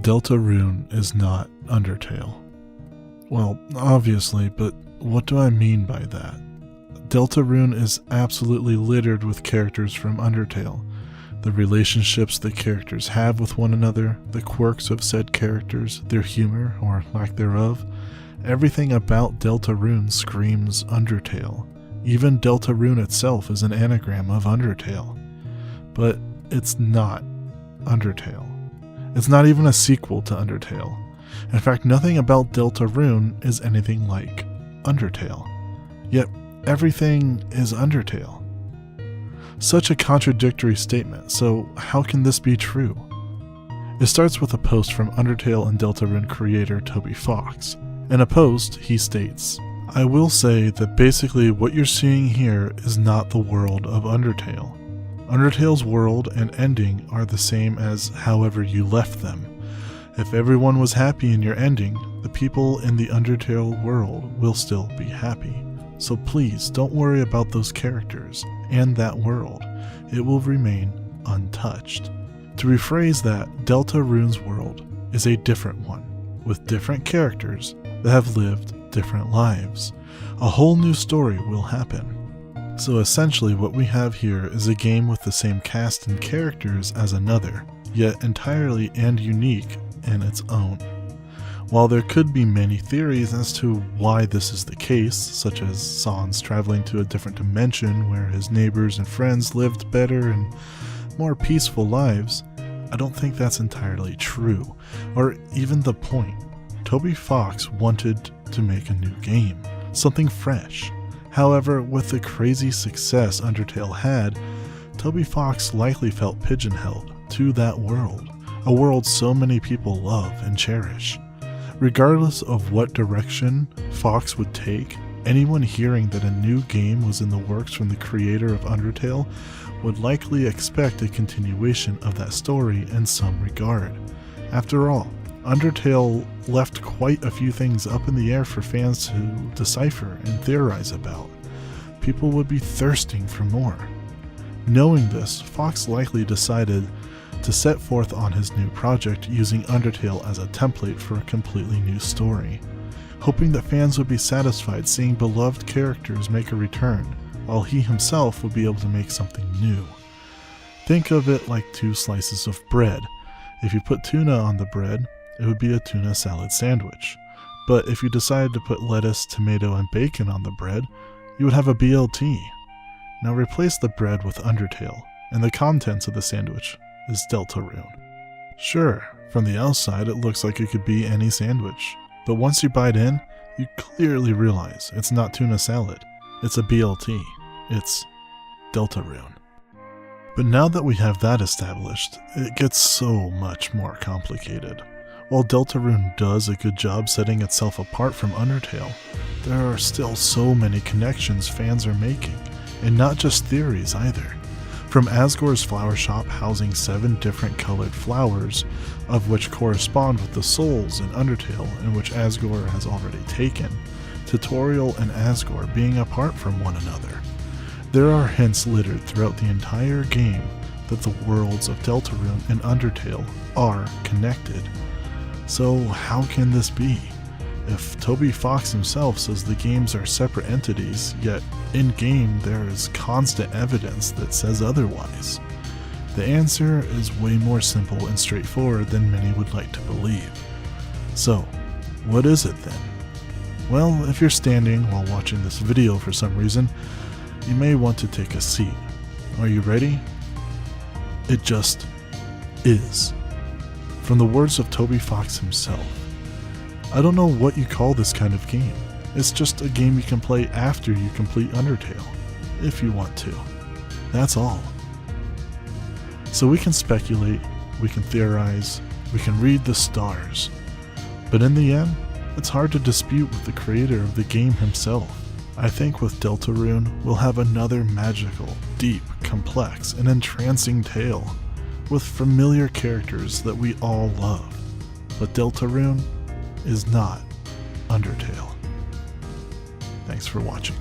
Deltarune is not Undertale. Well, obviously, but what do I mean by that? Deltarune is absolutely littered with characters from Undertale. The relationships the characters have with one another, the quirks of said characters, their humor, or lack thereof. Everything about Deltarune screams Undertale. Even Deltarune itself is an anagram of Undertale. But it's not Undertale. It's not even a sequel to Undertale. In fact, nothing about Deltarune is anything like Undertale. Yet, everything is Undertale. Such a contradictory statement, so how can this be true? It starts with a post from Undertale and Deltarune creator Toby Fox. In a post, he states, "I will say that basically what you're seeing here is not the world of Undertale. Undertale's world and ending are the same as however you left them. If everyone was happy in your ending, the people in the Undertale world will still be happy. So please don't worry about those characters and that world. It will remain untouched." To rephrase that, Deltarune's world is a different one, with different characters that have lived different lives. A whole new story will happen. So essentially what we have here is a game with the same cast and characters as another, yet entirely and unique in its own. While there could be many theories as to why this is the case, such as Sans traveling to a different dimension where his neighbors and friends lived better and more peaceful lives, I don't think that's entirely true, or even the point. Toby Fox wanted to make a new game, something fresh. However, with the crazy success Undertale had, Toby Fox likely felt pigeonholed to that world, a world so many people love and cherish. Regardless of what direction Fox would take, anyone hearing that a new game was in the works from the creator of Undertale would likely expect a continuation of that story in some regard. After all, Undertale left quite a few things up in the air for fans to decipher and theorize about. People would be thirsting for more. Knowing this, Fox likely decided to set forth on his new project using Undertale as a template for a completely new story, hoping that fans would be satisfied seeing beloved characters make a return, while he himself would be able to make something new. Think of it like two slices of bread. If you put tuna on the bread, it would be a tuna salad sandwich. But if you decided to put lettuce, tomato, and bacon on the bread, you would have a BLT. Now replace the bread with Undertale, and the contents of the sandwich is Deltarune. Sure, from the outside it looks like it could be any sandwich, but once you bite in, you clearly realize it's not tuna salad, it's a BLT, it's Deltarune. But now that we have that established, it gets so much more complicated. While Deltarune does a good job setting itself apart from Undertale, there are still so many connections fans are making, and not just theories either. From Asgore's flower shop housing 7 different colored flowers, of which correspond with the souls in Undertale and which Asgore has already taken, to Toriel and Asgore being apart from one another. There are hints littered throughout the entire game that the worlds of Deltarune and Undertale are connected. So how can this be? If Toby Fox himself says the games are separate entities, yet in-game there is constant evidence that says otherwise. The answer is way more simple and straightforward than many would like to believe. So, what is it then? Well, if you're standing while watching this video for some reason, you may want to take a seat. Are you ready? It just is. From the words of Toby Fox himself. I don't know what you call this kind of game. It's just a game you can play after you complete Undertale, if you want to. That's all. So we can speculate, we can theorize, we can read the stars. But in the end, it's hard to dispute with the creator of the game himself. I think with Deltarune, we'll have another magical, deep, complex, and entrancing tale, with familiar characters that we all love. But Deltarune is not Undertale. Thanks for watching.